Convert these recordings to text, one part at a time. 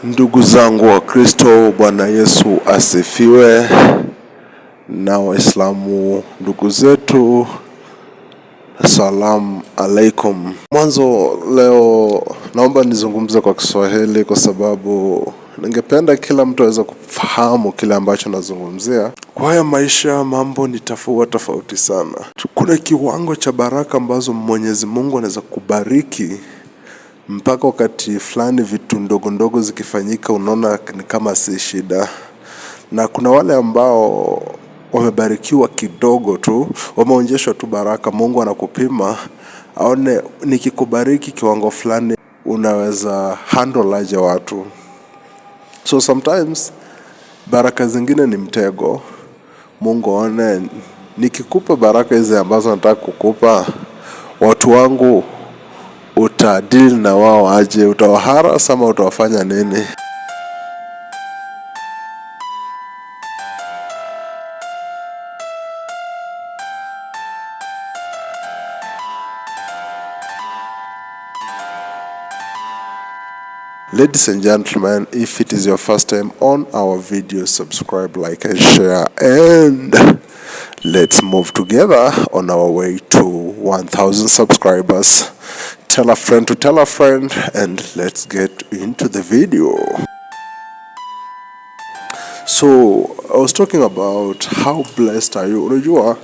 Ndugu zangu wa Kristo, Bwana Yesu asifiwe. Na Waislamu ndugu zetu, salamu alaikum. Mwanzo leo naomba nizungumze kwa Kiswahili kwa sababu ningependa kila mtu aweze kufahamu kile ambacho nazungumzia. Kwa haya maisha mambo ni tofauti sana. Kuna kiwango cha baraka ambazo Mwenyezi Mungu anaweza kubariki mpaka wakati fulani vitu ndogo zikifanyika unaona ni kama si shida. Na kuna wale ambao wamebarikiwa kidogo tu, wameonyeshwa tu baraka, Mungu anakupima aone nikikubariki kiwango fulani unaweza handle aje watu. So sometimes baraka zingine ni mtego. Mungu aone nikikupa baraka hizi ambazo nataka kukupa, watu wangu utadeal na wao aje, utawaharasa ama utawafanya nini? Ladies and gentlemen, if it is your first time on our video, subscribe, like and share, and let's move together on our way to 1,000 subscribers. Tell a friend to tell a friend, and let's get into the video. So I was talking about how blessed are you. Unajua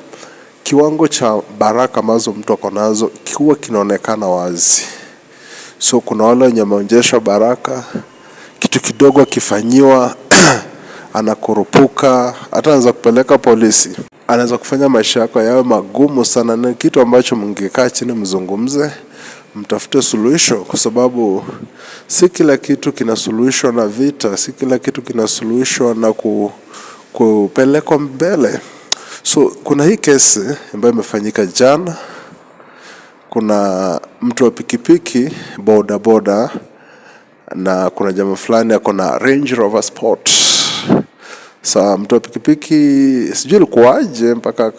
kiwango cha baraka ambazo mtu ako nazo kiwa kinaonekana wazi. So kuna wale wenye wameonyeshwa baraka, kitu kidogo akifanyiwa anakurupuka, hata anaweza kupeleka polisi, anaweza kufanya maisha yako yawe magumu sana. Na kitu ambacho mngekaa chini mzungumze, mtafute suluhisho, kwa sababu si kila kitu kinasuluhishwa na vita, si kila kitu kinasuluhishwa na kupelekwa mbele. So kuna hii kesi ambayo imefanyika jana. Kuna mtu wa pikipiki boda na kuna jamaa fulani ako na Range Rover Sport. Sasa mtu wa pikipiki sijui alikuwaje mpaka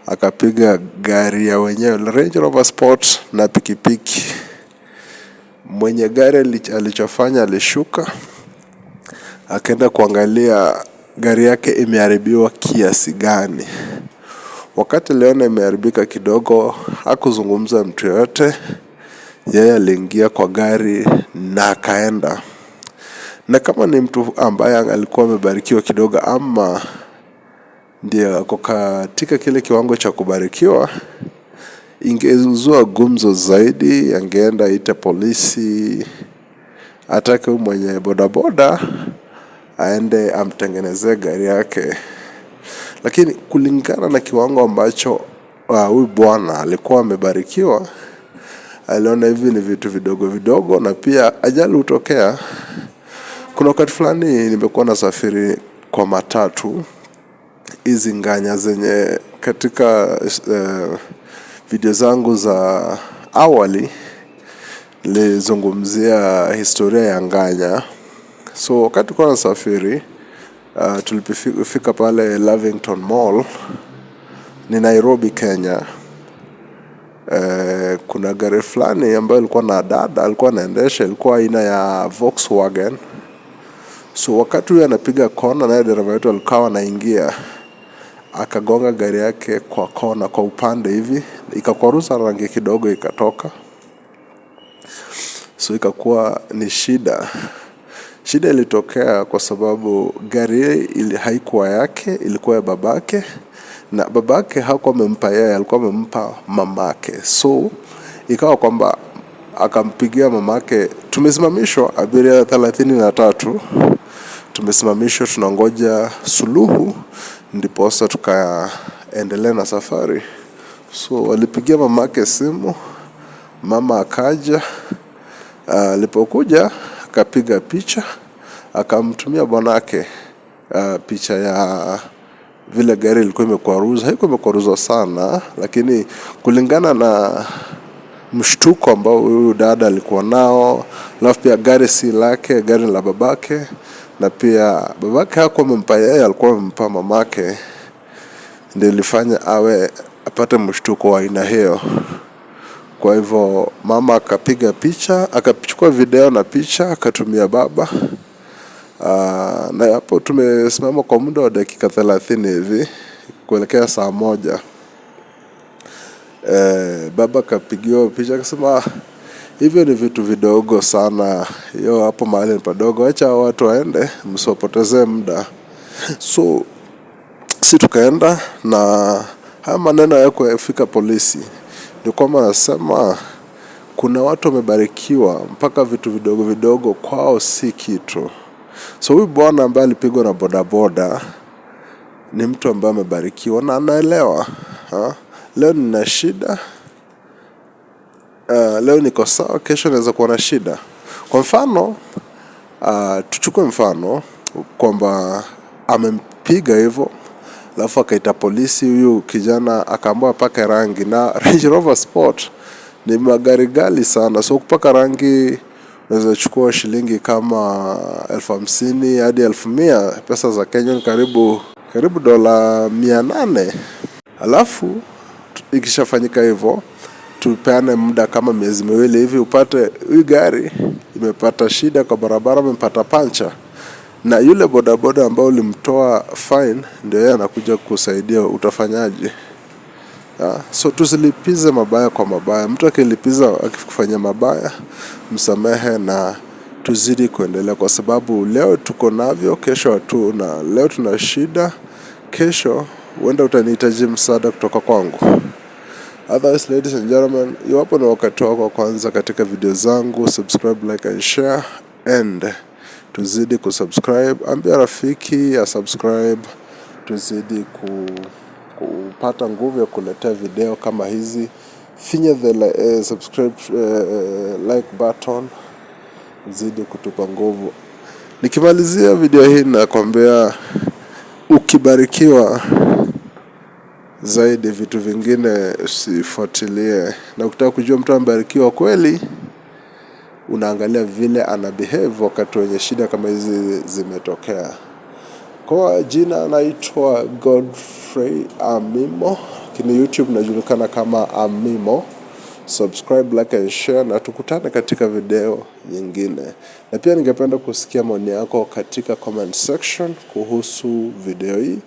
akapiga gari ya wenyewe, Range Rover Sport na pikipiki. Mwenye gari alichofanya, alishuka akaenda kuangalia gari yake imeharibiwa kiasi gani. Wakati aliona imeharibika kidogo, hakuzungumza mtu yote. Yeye aliingia kwa gari na akaenda. Na kama ni mtu ambaye alikuwa amebarikiwa kidogo, ama ndio ako katika kile kiwango cha kubarikiwa, ingezua gumzo zaidi, angeenda ite polisi, atake mwenye bodaboda aende amtengenezee gari yake. Lakini kulingana na kiwango ambacho huyu bwana alikuwa amebarikiwa, aliona hivi ni vitu vidogo, na pia ajali hutokea. Kuna wakati fulani nimekuwa nasafiri kwa matatu, hizi nganya zenye katika video zangu za awali nilizungumzia historia ya nganya. So wakati tulikuwa nasafiri, tulipofika pale Lavington Mall ni Nairobi, Kenya, kuna gari fulani ambayo ilikuwa na dada alikuwa anaendesha, ilikuwa aina ya Volkswagen. So wakati huyo anapiga kona, naye dereva wetu alikuwa anaingia, akagonga gari yake kwa kona kwa upande hivi, ikakwaruza rangi kidogo ikatoka. So ikakuwa ni shida. Shida ilitokea kwa sababu gari ili haikuwa yake, ilikuwa ya babake, na babake hakuwa amempa yeye, alikuwa amempa mamake. So ikawa kwamba akampigia mamake, tumesimamishwa abiria 33, tumesimamishwa, tunangoja suluhu ndiposa tukaendelea na safari. So walipigia mamake simu, mama akaja, alipokuja akapiga picha, akamtumia bwanake picha ya vile gari ilikuwa imekwaruza. Haikuwa imekwaruza sana, lakini kulingana na mshtuko ambao huyu dada alikuwa nao, alafu pia gari si lake, gari la babake, na pia babake hakuwa amempa yeye, alikuwa amempa mamake, ndio ilifanya apate mshtuko wa aina hiyo. Kwa hivyo mama akapiga picha, akachukua video na picha, akatumia baba. Na hapo tumesimama kwa muda wa dakika 30 hivi kuelekea saa 1. Baba kapigiwa picha akasema hivyo ni vitu vidogo sana, hiyo hapo mahali ni padogo, acha watu waende, msiwapotezee muda. So si tukaenda, na haya maneno hayakufika polisi. Ndio kwamba nasema kuna watu wamebarikiwa mpaka vitu vidogo vidogo kwao si kitu. So huyu bwana ambaye alipigwa na bodaboda ni mtu ambaye amebarikiwa na anaelewa. Leo nina shida, leo niko sawa, kesho naweza kuwa na shida. Kwa mfano, tuchukue mfano kwamba amempiga hivyo, alafu akaita polisi. Huyu kijana akaambiwa pake rangi, na Range Rover Sport ni magari ghali sana. So kupaka rangi unaweza chukua shilingi kama 50,000 hadi 100,000 pesa za Kenya, karibu $800. Alafu ikishafanyika hivyo, tupeane muda kama miezi 2 hivi, upate hii gari imepata shida kwa barabara, imepata pancha, na yule bodaboda ambao ulimtoa fine ndio yeye anakuja kusaidia, utafanyaje? So tusilipize mabaya kwa mabaya. Mtu akilipiza akifanya mabaya, msamehe na tuzidi kuendelea, kwa sababu leo tuko navyo, kesho hatuna. Leo tuna shida, kesho huenda utanihitaji msaada kutoka kwangu. Otherwise, ladies and gentlemen, iwapo ni wakati wako kwanza katika video zangu, subscribe, like and share, and tuzidi kusubscribe. Ambia rafiki ya subscribe, tuzidi kupata nguvu ya kuletea video kama hizi. Finya the subscribe like button, zidi kutupa nguvu. Nikimalizia video hii nakwambia, ukibarikiwa zaidi vitu vingine usifuatilie, na ukitaka kujua mtu amebarikiwa kweli, unaangalia vile ana behave wakati wenye shida kama hizi zimetokea. Kwa jina naitwa Godfrey Amimo, kini YouTube najulikana kama Amimo. Subscribe, like and share, na tukutane katika video nyingine. Na pia ningependa kusikia maoni yako katika comment section kuhusu video hii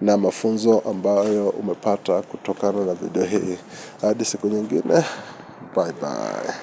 na mafunzo ambayo umepata kutokana na video hii. Hadi siku nyingine, bye bye.